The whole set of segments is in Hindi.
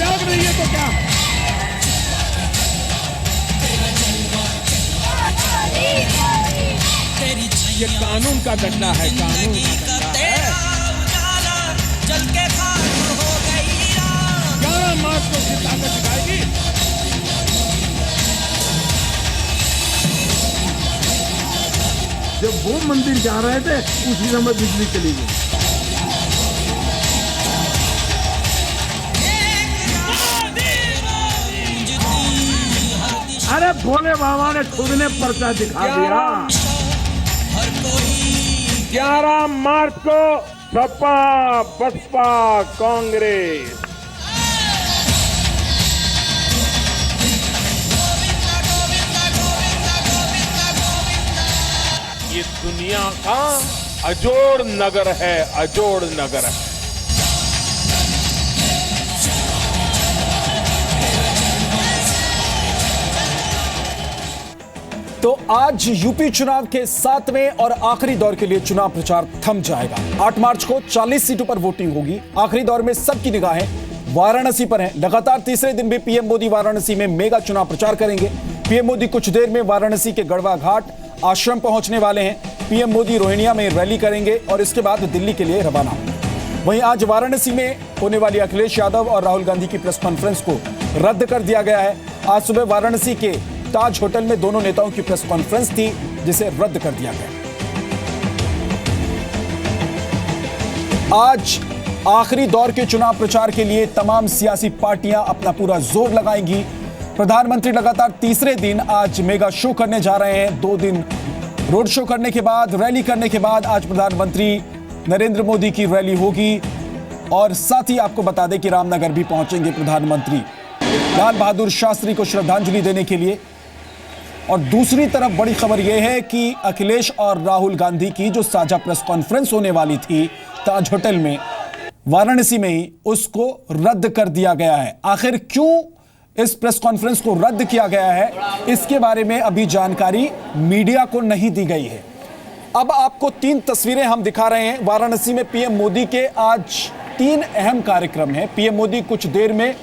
त्याग रही है तो क्या? ये कानून का डंडा है, कानून का डंडा है। 11 मार्च को उसकी ताकत दिखाएगी। जब वो मंदिर जा रहे थे उसी समय बिजली चली गई। अरे भोले बाबा ने खुद ने पर्चा दिखा दिया। 11 मार्च को सपा बसपा कांग्रेस ये दुनिया का अजोड़ नगर है, अजोड़ नगर है। तो आज यूपी चुनाव के 7वें और आखिरी दौर के लिए चुनाव प्रचार थम जाएगा। 8 मार्च को 40 सीटों पर वोटिंग होगी। आखिरी दौर में सबकी निगाहें वाराणसी पर हैं। लगातार तीसरे दिन भी पीएम मोदी वाराणसी में मेगा चुनाव प्रचार करेंगे। पीएम मोदी कुछ देर में वाराणसी के गढ़वा घाट आश्रम पहुंचने वाले हैं। पीएम मोदी रोहिणिया में रैली करेंगे और इसके बाद दिल्ली के लिए रवाना होंगे। वहीं आज वाराणसी में होने वाली अखिलेश यादव और राहुल गांधी की प्रेस कॉन्फ्रेंस को रद्द कर दिया गया है। आज सुबह वाराणसी के ताज होटल में दोनों नेताओं की प्रेस कॉन्फ्रेंस थी, जिसे रद्द कर दिया गया। आज आखिरी दौर के चुनाव प्रचार के लिए तमाम सियासी पार्टियां अपना पूरा जोर लगाएंगी। प्रधानमंत्री लगातार तीसरे दिन आज मेगा शो करने जा रहे हैं। 2 दिन रोड शो करने के बाद, रैली करने के बाद आज प्रधानमंत्री नरेंद्र मोदी की रैली होगी। और साथ ही आपको बता दें कि रामनगर भी पहुंचेंगे प्रधानमंत्री लाल बहादुर शास्त्री को श्रद्धांजलि देने के लिए। और दूसरी तरफ बड़ी खबर यह है कि अखिलेश और राहुल गांधी की जो साझा प्रेस कॉन्फ्रेंस होने वाली थी ताज होटल में वाराणसी में ही, उसको रद्द कर दिया गया है। आखिर क्यों इस प्रेस कॉन्फ्रेंस को रद्द किया गया है, इसके बारे में अभी जानकारी मीडिया को नहीं दी गई है। अब आपको 3 तस्वीरें हम दिखा रहे हैं। वाराणसी में पीएम मोदी के आज 3 अहम कार्यक्रम हैं। पीएम मोदी कुछ देर में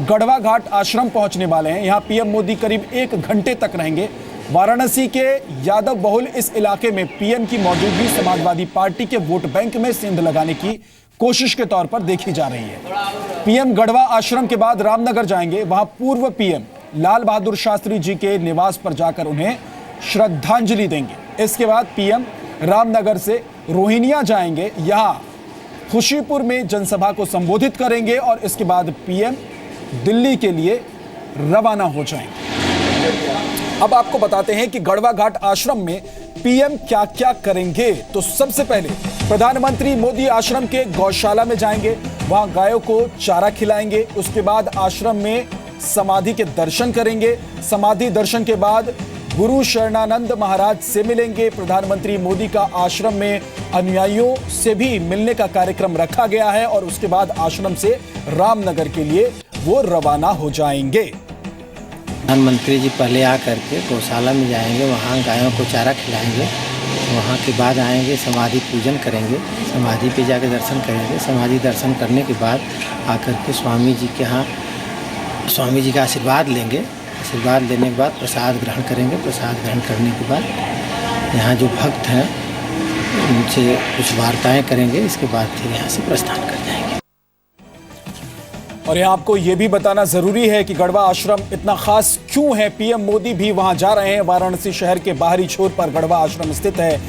गढ़वा घाट आश्रम पहुंचने वाले हैं। यहां पीएम मोदी करीब 1 घंटे तक रहेंगे। वाराणसी के यादव बहुल इस इलाके में पीएम की मौजूदगी समाजवादी पार्टी के वोट बैंक में सेंध लगाने की कोशिश के तौर पर देखी जा रही है। पीएम गढ़वा आश्रम के बाद रामनगर जाएंगे। वहां पूर्व पीएम लाल बहादुर शास्त्री जी के निवास पर जाकर उन्हें श्रद्धांजलि देंगे। इसके बाद पीएम रामनगर से रोहिणिया जाएंगे। यहां खुशीपुर में जनसभा को संबोधित करेंगे और इसके बाद पीएम दिल्ली के लिए रवाना हो जाएंगे। अब आपको बताते हैं कि गढ़वा घाट आश्रम में पीएम क्या क्या करेंगे। तो सबसे पहले प्रधानमंत्री मोदी आश्रम के गौशाला में जाएंगे, वहां गायों को चारा खिलाएंगे। उसके बाद आश्रम में समाधि के दर्शन करेंगे। समाधि दर्शन के बाद गुरु शरणानंद महाराज से मिलेंगे। प्रधानमंत्री मोदी का आश्रम में अनुयायियों से भी मिलने का कार्यक्रम रखा गया है और उसके बाद आश्रम से रामनगर के लिए वो रवाना हो जाएंगे। प्रधानमंत्री जी पहले आकर के गौशाला में जाएंगे, वहाँ गायों को चारा खिलाएंगे। वहाँ के बाद आएंगे, समाधि पूजन करेंगे, समाधि पे जाकर दर्शन करेंगे। समाधि दर्शन करने के बाद आकर के स्वामी जी के यहाँ स्वामी जी का आशीर्वाद लेंगे। आशीर्वाद लेने के बाद प्रसाद ग्रहण करेंगे। प्रसाद ग्रहण करने के बाद यहाँ जो भक्त हैं उनसे कुछ वार्ताएँ करेंगे। इसके बाद फिर यहाँ से प्रस्थान कर जाएंगे। और यहाँ आपको यह भी बताना जरूरी है कि गढ़वा आश्रम इतना खास क्यों है। पीएम मोदी भी वहां जा रहे हैं। वाराणसी शहर के बाहरी छोर पर गढ़वा आश्रम स्थित है।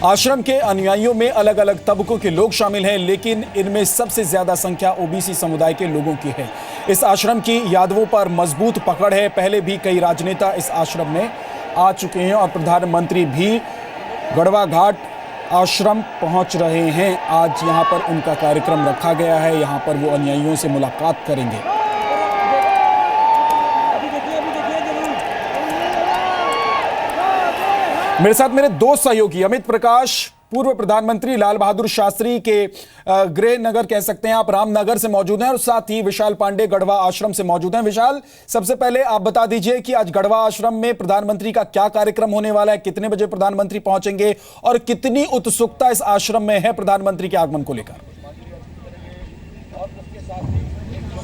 आश्रम के अनुयायियों में अलग अलग तबकों के लोग शामिल हैं, लेकिन इनमें सबसे ज्यादा संख्या ओबीसी समुदाय के लोगों की है। इस आश्रम की यादवों पर मजबूत पकड़ है। पहले भी कई राजनेता इस आश्रम में आ चुके हैं और प्रधानमंत्री भी गढ़वा घाट आश्रम पहुंच रहे हैं। आज यहां पर उनका कार्यक्रम रखा गया है। यहां पर वो अनुयायियों से मुलाकात करेंगे। मेरे साथ मेरे 2 सहयोगी अमित प्रकाश, पूर्व प्रधानमंत्री लाल बहादुर शास्त्री के गृह नगर कह सकते हैं आप, रामनगर से मौजूद हैं और साथ ही विशाल पांडे गढ़वा आश्रम से मौजूद हैं। विशाल, सबसे पहले आप बता दीजिए कि आज गढ़वा आश्रम में प्रधानमंत्री का क्या कार्यक्रम होने वाला है, कितने बजे प्रधानमंत्री पहुंचेंगे और कितनी उत्सुकता इस आश्रम में है प्रधानमंत्री के आगमन को लेकर।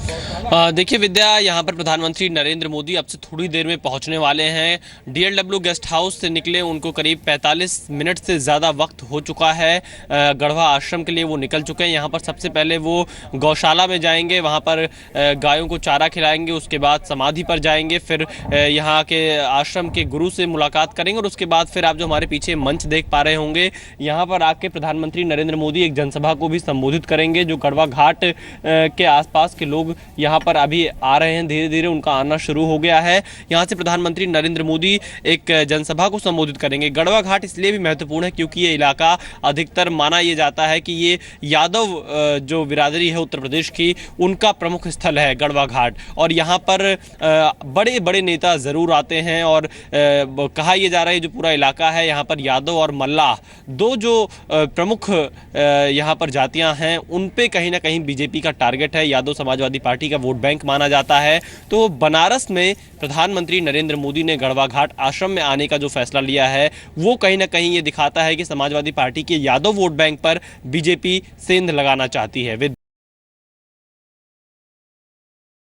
देखिए विद्या, यहाँ पर प्रधानमंत्री नरेंद्र मोदी अब से थोड़ी देर में पहुँचने वाले हैं। डीएलडब्ल्यू गेस्ट हाउस से निकले उनको करीब 45 मिनट से ज़्यादा वक्त हो चुका है। गढ़वा आश्रम के लिए वो निकल चुके हैं। यहाँ पर सबसे पहले वो गौशाला में जाएंगे, वहाँ पर गायों को चारा खिलाएंगे, उसके बाद समाधि पर जाएंगे, फिर यहाँ के आश्रम के गुरु से मुलाकात करेंगे और उसके बाद फिर आप जो हमारे पीछे मंच देख पा रहे होंगे, यहाँ पर आके प्रधानमंत्री नरेंद्र मोदी एक जनसभा को भी संबोधित करेंगे। जो गढ़वा घाट के आसपास के लोग यहाँ पर अभी आ रहे हैं, धीरे धीरे उनका आना शुरू हो गया है। यहाँ से प्रधानमंत्री नरेंद्र मोदी एक जनसभा को संबोधित करेंगे। गढ़वा घाट इसलिए भी महत्वपूर्ण है क्योंकि ये इलाका अधिकतर माना ये जाता है कि ये यादव जो बिरादरी है उत्तर प्रदेश की, उनका प्रमुख स्थल है गढ़वा घाट। और यहाँ पर बड़े बड़े नेता ज़रूर आते हैं और कहा यह जा रहा है जो पूरा इलाका है यहाँ पर यादव और मल्लाह, दो जो प्रमुख यहाँ पर जातियाँ हैं, उन पे कहीं ना कहीं बीजेपी का टारगेट है। यादव समाजवादी पार्टी का वोट बैंक माना जाता है। तो बनारस में प्रधानमंत्री नरेंद्र मोदी ने गढ़वा घाट आश्रम में आने का जो फैसला लिया है, वो कहीं ना कहीं ये दिखाता है कि समाजवादी पार्टी के यादव वोट बैंक पर बीजेपी सेंध लगाना चाहती है।